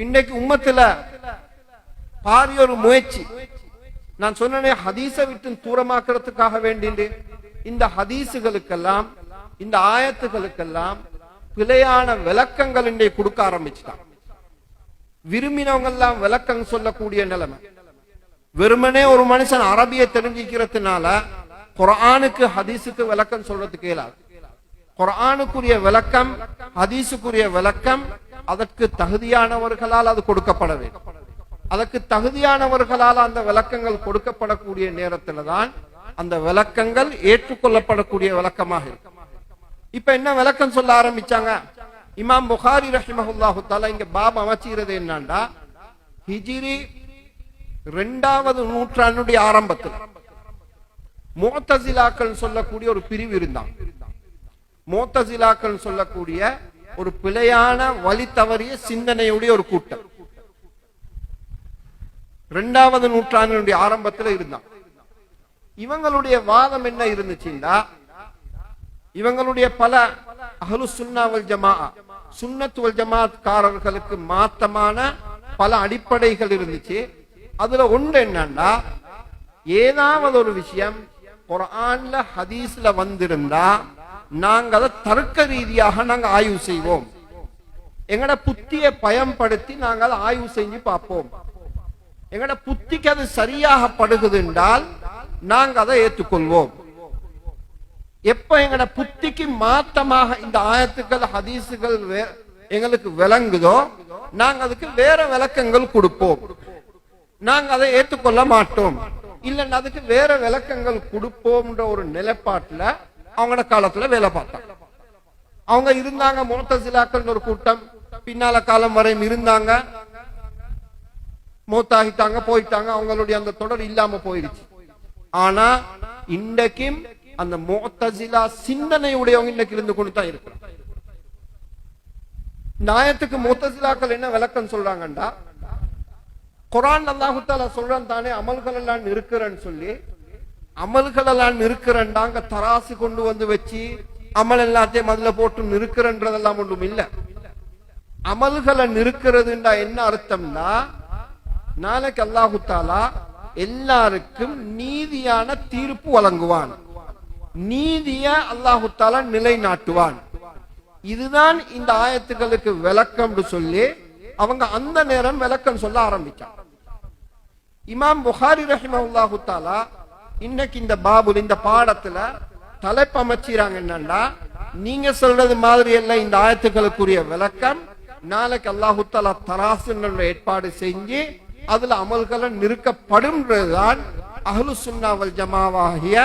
இன்னைக்கு உம்மத்துல பாரிய ஒரு முயற்சி. நான் சொன்னேன் ஹதீஸை விட்டு தூரமாக்குறதுக்காக வேண்டிண்டு இந்த ஹதீஸுகளுக்கெல்லாம் இந்த ஆயத்துகளுக்கெல்லாம் பிழையான விளக்கங்கள் இன்றைக்கு கொடுக்க ஆரம்பிச்சுட்டான். விரும்பினவங்க எல்லாம் விளக்கம் சொல்லக்கூடிய நிலைமை. வெறுமனே ஒரு மனுஷன் அரபியை தெரிஞ்சிக்கிறதுனால குர்ஆனுக்கு ஹதீஸுக்கு விளக்கம் சொல்றதுக்கு இயலாது. குர்ஆனுக்குரிய விளக்கம் ஹதீஸுக்குரிய விளக்கம் அதற்கு தகுதியானவர்களால் அது கொடுக்கப்பட வேண்டும். அதற்கு தகுதியானவர்களால் அந்த விளக்கங்கள் கொடுக்கப்படக்கூடிய நேரத்தில் தான் அந்த விளக்கங்கள் ஏற்றுக்கொள்ளப்படக்கூடிய விளக்கமாக இருக்கும். இப்ப என்ன விளக்கம் சொல்ல ஆரம்பிச்சாங்க? இமாம் புகாரி ரஹிமஹுல்லாஹு தஆலா இங்க பாப் அமைச்சிருது என்னண்டா, ஹிஜ்ரி 2வது நூற்றாண்டுடைய ஆரம்பத்தில் முஅ்தஸிலாக்கள் சொல்லக்கூடிய ஒரு பிரிவு இருந்தாங்க. முஅ்தஸிலாக்கள் சொல்லக்கூடிய ஒரு பிழையான வழி தவறிய சிந்தனையுடைய ஒரு கூட்டம் 2வது நூற்றாண்டினுடைய ஆரம்பத்தில் இருந்தாங்க. இவங்களுடைய வாதம் என்ன இருந்துச்சுன்னா, இவங்களுடைய பல அஹ்லு சுன்னா வல் ஜமாஅ சுன்னத் வல் ஜமாஅத்காரர்களுக்கு மாத்தமான பல அடிப்படைகள் இருந்துச்சு. அதுல ஒன்று என்னன்னா, ஏதாவது ஒரு விஷயம் குர்ஆன்ல ஹதீஸ்ல வந்திருந்தா நாங்க அதை தர்க்க ரீதியாக நாங்க ஆய்வு செய்வோம். எங்கட புத்தியை பயன்படுத்தி நாங்க அதை ஆய்வு செஞ்சு பார்ப்போம். எங்கட புத்திக்கு அது சரியாக படுகுது என்றால் நாங்க அதை ஏற்றுக்கொள்வோம். எப்ப எங்கட புத்திக்கு மாத்தமாக இந்த ஆயத்துக்கள் ஹதீஸுகள் எங்களுக்கு விளங்குதோ நாங்க அதுக்கு வேற விளக்கங்கள் கொடுப்போம். நாங்க அதை ஏற்றுக்கொள்ள மாட்டோம். இல்லைன்னா அதுக்கு வேற விளக்கங்கள் கொடுப்போம்ன்ற ஒரு நிலைப்பாட்டுல அவங்களோட காலத்துல வேலை பார்த்தாங்க. அவங்க இருந்தாங்க. முஅ்தஸிலாக்கள் ஒரு கூட்டம் பின்னால காலம் வரையும் இருந்தாங்க. மூத்தாகிட்டாங்க, போயிட்டாங்க. அவங்களுடைய அந்த தொடர் இல்லாம போயிடுச்சு. ஆனா இன்றைக்கும் அந்த முஅ்தஸிலா சிந்தனையுடையவங்க இன்னைக்கு இருந்து கொண்டு தான் இருக்கிறாங்க. நாயத்துக்கு முஅ்தஸிலாக்கள் என்ன விளக்கம் சொல்றாங்கண்டா, குர்ஆன் அல்லாஹ் தஆலா சொல்றான் தானே அமல்கள் எல்லாம் இருக்கிறேன்னு சொல்லி, அமல்கள் எல்லாம் இருக்கிறேன்டாங்க தராசு கொண்டு வந்து வச்சு அமல் எல்லாத்தையும் அதுல போட்டு நிற்கிறன்றதெல்லாம் ஒன்றும் இல்ல. அமல்களை நிற்கிறதுண்டா என்ன அர்த்தம்னா, நாளைக்கு அல்லாஹ் தஆலா எல்லாருக்கும் நீதியான தீர்ப்பு வழங்குவான். நீதிய அல்லாஹ் தஆலா நிலைநாட்டுவான். இதுதான் இந்த ஆயத்துக்களுக்கு விளக்கம் சொல்லி அவங்க அந்த நேரம் விளக்கம் சொல்ல ஆரம்பிச்சாங்க. இமாம் புகாரி ரஹிமஹுல்லாஹு தஆலா இன்னைக்கு இந்த பாபுல் இந்த பாடத்துல தலைப்பு அமைச்சிராங்க என்னன்னா, நீங்க சொல்றது மாதிரி எல்லாம் இந்த ஆயத்துக்களுக்குரிய விளக்கம் நாளைக்கு அல்லாஹ் தஆலா தராசுன்ற ஏற்பாடு செஞ்சு அதுல அமல்களை நிறுக்கப்படும்ன்றதுதான் அஹ்லு சுன்னா வல் ஜமாஅவாகிய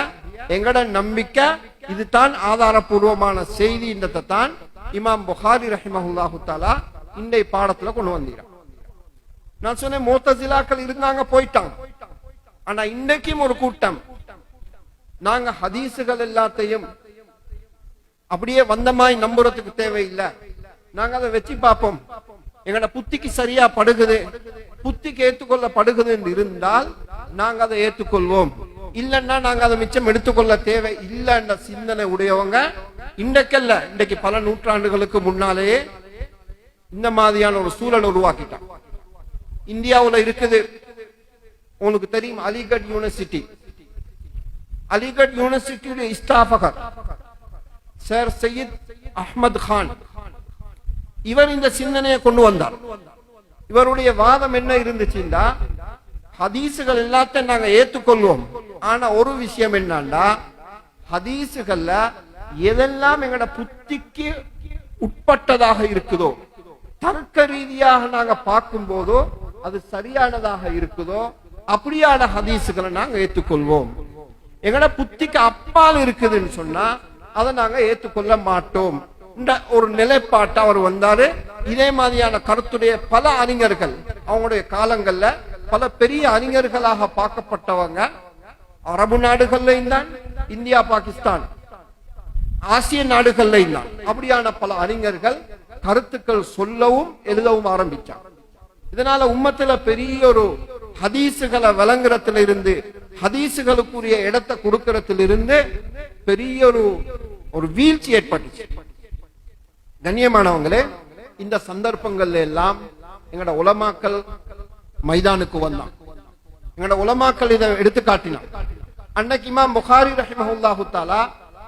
எங்கட நம்பிக்கை. இதுதான் ஆதாரபூர்வமான செய்தி. இந்த தான் இமாம் புகாரி ரஹிமஹுல்லாஹு தஆலா இந்த பாடத்துல கொண்டு வந்தீங்க. நான் சொன்னேன் முஅ்தஸிலாக்கள் இருந்தாங்க, போயிட்டாங்க. ஆனா இன்றைக்கும் ஒரு கூட்டம் நாங்க ஹதீஸுகள் எல்லாத்தையும் அப்படியே வந்தமாய் நம்புறதுக்கு தேவையில்லை, நாங்க அதை வச்சு பார்ப்போம், எங்கட புத்திக்கு சரியா படுகுது, புத்திக்கு ஏற்றுக்கொள்ளப்படுகுது என்று இருந்தால் நாங்க அதை ஏற்றுக்கொள்வோம். இல்லைன்னா நாங்க அதை மிச்சம் எடுத்துக்கொள்ள தேவை இல்லை என்ற சிந்தனை உடையவங்க இன்றைக்கல்ல, இன்றைக்கு பல நூற்றாண்டுகளுக்கு முன்னாலேயே இந்த மாதிரியான ஒரு சூழல் உருவாக்கிட்டான். இந்தியாவில் இருக்குது. உங்களுக்கு தெரியும் அலிகட் யூனிவர்சிட்டி. அலிகட் யூனிவர்சிட்டியுடைய இஸ்தாபகர் சர் சையத் அஹ்மத் கான், இவர் இந்த சிந்தனையை கொண்டு வந்தார். இவருடைய வாதம் என்ன இருந்துச்சுன்னா, ஹதீஸுகள் எல்லாத்தையும் நாங்க ஏற்றுக்கொள்வோம். ஆனா ஒரு விஷயம் என்னன்னா, ஹதீஸுகள்ல எதெல்லாம் எங்கட புத்திக்கு உட்பட்டதாக இருக்குதோ, தர்க்க ரீதியாக நாங்க பார்க்கும் போதோ அது சரியானதாக இருக்குதோ அப்படியான ஹதீஸுகளை நாங்க ஏற்றுக்கொள்வோம். எங்கட புத்திக்கு அப்பால் இருக்குதுன்னு சொன்னா அதை நாங்க ஏற்றுக்கொள்ள மாட்டோம். ஒரு நிலைப்பாட்டை அவர் வந்தாரு. இதே மாதிரியான கருத்துடைய பல அறிஞர்கள் அவங்களுடைய காலங்கள்ல பல பெரிய அறிஞர்களாக பார்க்கப்பட்டவங்க அரபு நாடுகள்லையும் தான், இந்தியா பாகிஸ்தான் ஆசிய நாடுகள்லையும் தான் அப்படியான பல அறிஞர்கள் கருத்துக்கள் சொல்லவும் எழுதவும் ஆரம்பிச்சாங்க. இதனால உம்மத்துல பெரிய ஒரு ஹதீஸுகளை வழங்குறதுல இருந்து ஹதீஸுகளுக்குரிய இடத்தை கொடுக்கறதிலிருந்து பெரிய ஒரு வீழ்ச்சி ஏற்பட்டுச்சு. கண்ணியமானவங்களே, இந்த சந்தர்ப்பங்கள்ல எல்லாம் எங்கட உலமாக்கள் மைதானுக்கு வந்தான். எங்கட உலமாக்கள் இதை எடுத்து காட்டினான். அன்னைக்கு இமாம் புகாரி ரஹிமஹுல்லாஹு தஆலா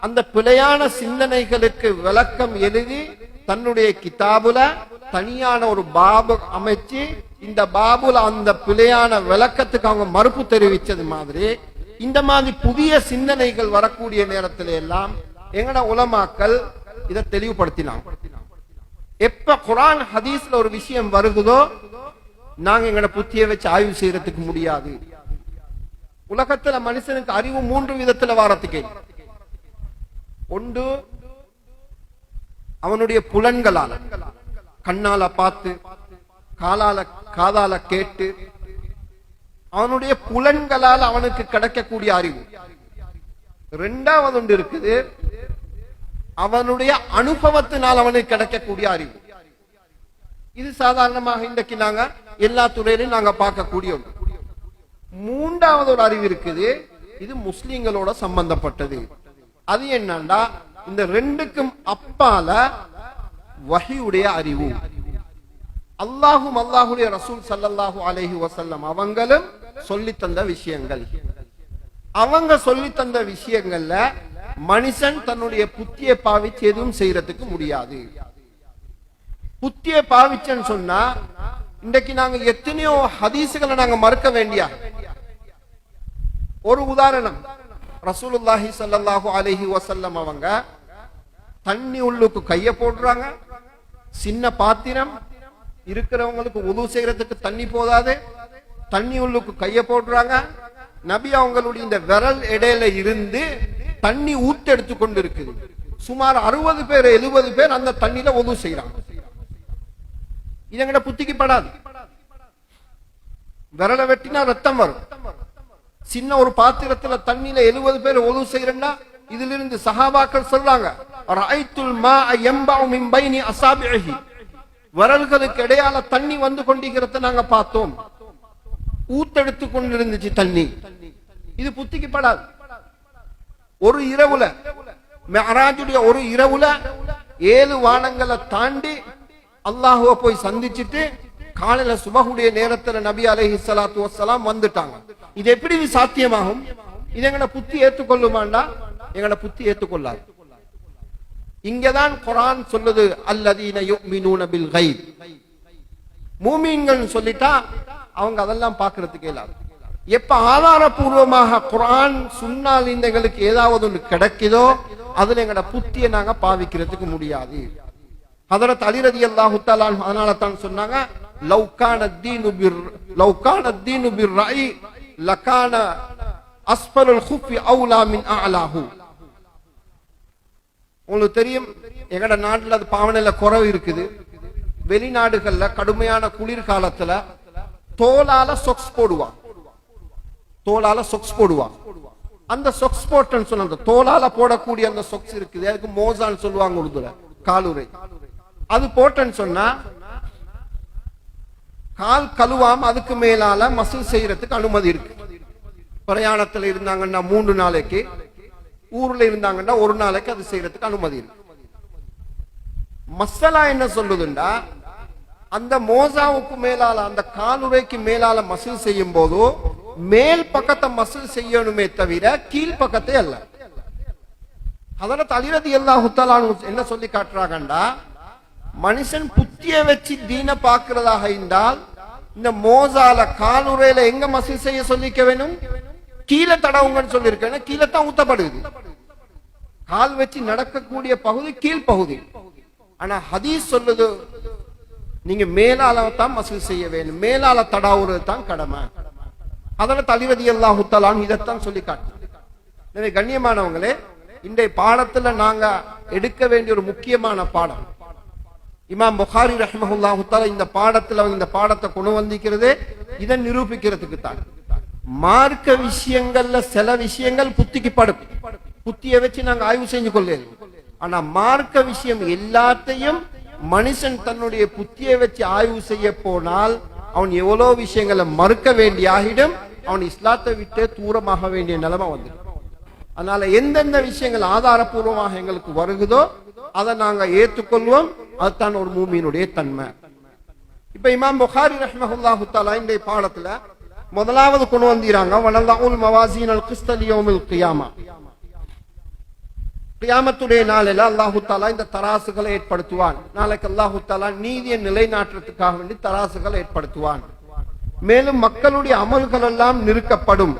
அந்த பிழையான சிந்தனைகளுக்கு விளக்கம் எழுதி தன்னுடைய கிதாபுல தனியான ஒரு பாபு அமைச்சு இந்த பாபுல அந்த பிழையான விளக்கத்துக்கு அவங்க மறுப்பு தெரிவிச்சது மாதிரி இந்த மாதிரி புதிய சிந்தனைகள் வரக்கூடிய நேரத்தில எல்லாம் எங்கட உலமாக்கள் இதை தெளிவுபடுத்தினாங்க. எப்ப குர்ஆன் ஹதீஸ்ல ஒரு விஷயம் வருகுதோ நாங்க எங்கட புத்தியை வச்சு ஆய்வு செய்யறதுக்கு முடியாது. உலகத்துல மனுஷனுக்கு அறிவு 3 விதத்துல வாரத்துக்கு. ஒன்று அவனுடைய புலன்களால, கண்ணால பார்த்து, காதால கேட்டு, அவனுடைய புலன்களால் அவனுக்கு கிடைக்கக்கூடிய அறிவு. இரண்டாவது ஒன்று இருக்குது, அவனுடைய அனுபவத்தினால் அவனுக்கு கிடைக்கக்கூடிய அறிவு. இது சாதாரணமாக இன்றைக்கு நாங்க எல்லா துறையிலும் நாங்க பார்க்கக்கூடிய ஒன்று. மூன்றாவது ஒரு அறிவு இருக்குது, இது முஸ்லிம்களோட சம்பந்தப்பட்டது. அது என்னன்னா இந்த ரெண்டுக்கும் அப்பால வஹியுடைய அறிவு. அல்லாஹும் அல்லாஹுடைய ரசூல் ஸல்லல்லாஹு அலைஹி வஸல்லம் அவங்களும் சொல்லி தந்த விஷயங்கள். அவங்க சொல்லி தந்த விஷயங்கள்ல மனுஷன் தன்னுடைய புத்தியை பாவிச்சு எதுவும் செய்யறதுக்கு முடியாது. புத்தியை பாவிச்சன்னு சொன்னா இன்றைக்கு நாங்க எத்தனையோ ஹதீசுகளை நாங்க மறுக்க வேண்டிய. ஒரு உதாரணம், ரசூலுல்லாஹி ஸல்லல்லாஹு அலைஹி வஸல்லம் அவங்க தண்ணி உள்ளுக்கு கைய போடுறாங்க. சின்ன பாத்திரம் இருக்கிறவங்களுக்கு உது செய்யறதுக்கு தண்ணி போதாது, தண்ணி உள்ளுக்கு கைய போடுறாங்க. நபி அவங்களுடைய இந்த விரல் இடையில இருந்து தண்ணி ஊத்தெடுத்து கொண்டு இருக்குது. சுமார் 60 பேர் 70 பேர் அந்த தண்ணியில உது செய்யறாங்க. இது எங்கட புத்திக்கு படாது. விரலை வெட்டினா ரத்தம் வரும். சின்ன ஒரு பாத்திரத்துல தண்ணியில 70 பேர் உது செய்யறா. இதுல இருந்து சஹாபாக்கள் சொல்றாங்க, ரஅய்துல் மாஅ யம்பஉ மின் பைனி அஸாபிஹி, விரல்களுக்கு இடையால தண்ணி வந்து கொண்டிருக்கிறத நாங்க பார்த்தோம். ஊத்தெடுத்து கொண்டிருந்துச்சு தண்ணி. இது புத்திக்கு படாது. ஒரு இரவுல, மிஅராஜுடைய ஒரு இரவுல 7 வானங்களை தாண்டி அல்லாஹ்வை போய் சந்திச்சிட்டு காலையில சுபஹுடைய நேரத்துல நபி அலைஹிஸ்ஸலாத்து வஸ்ஸலாம் வந்துட்டாங்க. இது எப்படி சாத்தியமாகும்? இது எங்கட புத்தி ஏற்றுக்கொள்ளுமாண்டா? எங்கட புத்தி ஏற்றுக்கொள்ளாது. இங்கதான் குர்ஆன் சொல்லுது, அல்லதீன யுமினூன பில் கைப். மூமின்கள் சொல்லிட்டா அவங்க அதெல்லாம் பார்க்கிறதுக்கு இயலாது. எப்ப ஆதாரபூர்வமாக குர்ஆன் சுன்னால் எங்களுக்கு ஏதாவது ஒன்று கிடைக்குதோ அதுல எங்கட புத்தியை நாங்க பாவிக்கிறதுக்கு முடியாது. ஹதரத் அலி ரலியல்லாஹு தஆலா அதனால தான் சொன்னாங்க, லவ் கான தீனு பிர் ரஅய் லகான அஸ்ஃபலுல் குஃபி அவுலா மின் அஅலாஹு. உங்களுக்கு தெரியும், எங்கட நாட்டுல அது பாவனையில குறைவு இருக்குது. வெளிநாடுகள்ல கடுமையான குளிர்காலத்துல தோலால சொக்ஸ் போடுவான். தோலால சொக்ஸ் போடுவான். அந்த சொக்ஸ் போட்டன்னு சொன்ன அந்த தோலால போடக்கூடிய அந்த சொக்ஸ் இருக்குது, அதுக்கு மோசான்னு சொல்லுவாங்க உருதுல, காலுரை. அது போட்டன்னு சொன்னா கால் கழுவாம அதுக்கு மேலால மசில் செய்யறதுக்கு அனுமதி இருக்கு. பிரயாணத்துல இருந்தாங்கன்னா 3 நாளைக்கு, ஊர்ல இருந்தாங்கன்னா 1 நாளைக்கு அது செய்யறதுக்கு அனுமதி இருக்கு. மசாலா என்ன சொல்லுதுண்டா, அந்த மோசாவுக்கு மேலால அந்த காலுரைக்கு மேலால மசில் செய்யும் போது மேல் பக்கத்தை மசில் செய்யணுமே தவிர கீழ் பக்கத்தை அல்ல. ஹதரத் அலி ரலியல்லாஹு தஆலா என்ன சொல்லி காட்டுறாங்கண்டா, மனுஷன் புத்திய வச்சு தீன பாக்குறதாக இருந்தால் இந்த மோசால காலுரையில எங்க மசில் செய்ய சொல்லிக்க வேணும்? கீழே தடவுங்கன்னு சொல்லியிருக்கேன். கீழே தான் ஊத்தப்படுது. கால் வச்சு நடக்கக்கூடிய பகுதி கீழ் பகுதி. ஆனா ஹதீஸ் சொல்லுது, நீங்க மேலால தான் மசில் செய்ய வேண்டும், மேலால தடாவுறது தான் கடமை. அதனால அலி ரலியல்லாஹு தஆலா இதைத்தான் சொல்லி காட்டு. எனவே கண்ணியமானவங்களே, இன்றைய பாடத்துல நாங்க எடுக்க வேண்டிய ஒரு முக்கியமான பாடம், இமாம் புகாரி ரஹ்மஹுல்லாஹு தஆலா இந்த பாடத்துல இந்த பாடத்தை கொண்டு வந்திருக்கிறதே இதை நிரூபிக்கிறதுக்கு தான். மார்க்க விஷயங்கள்ல சில விஷயங்கள் புத்திக்கு படும், புத்தியை வச்சு நாங்க ஆய்வு செஞ்சு கொள்ளலாம். ஆனா மார்க்க விஷயம் எல்லாத்தையும் மனுஷன் தன்னுடைய புத்தியை வச்சு ஆய்வு செய்ய போனால் அவன் எவ்வளவு விஷயங்களை மறுக்க வேண்டிய ஆகிடும், அவன் இஸ்லாத்தை விட்டு தூரமாக வேண்டிய நிலைமை வந்துடும். அதனால எந்தெந்த விஷயங்கள் ஆதாரபூர்வமாக எங்களுக்கு வருகுதோ அதை நாங்க ஏற்றுக்கொள்வோம். அதுதான் ஒரு மூமியினுடைய தன்மை. இப்ப இமாம் புகாரி ரஹ்மஹுல்லாஹு தஆலா இந்த பாடத்துல முதலாவது கொண்டு வந்தீராங்க வனல்லாஹுல் மவாசீனல் கிஸ்த லியௌமில் கியாமா. கியாமத்துடைய நாளில் அல்லாஹு தஆலா இந்த தராசுகளை ஏற்படுத்துவான். நாளைக்கு அல்லாஹு தஆலா நீதியை நிலைநாட்டுறதுக்காக வேண்டி தராசுகளை ஏற்படுத்துவான். மேலும் மக்களுடைய அமல்கள் எல்லாம் நிறுக்கப்படும்.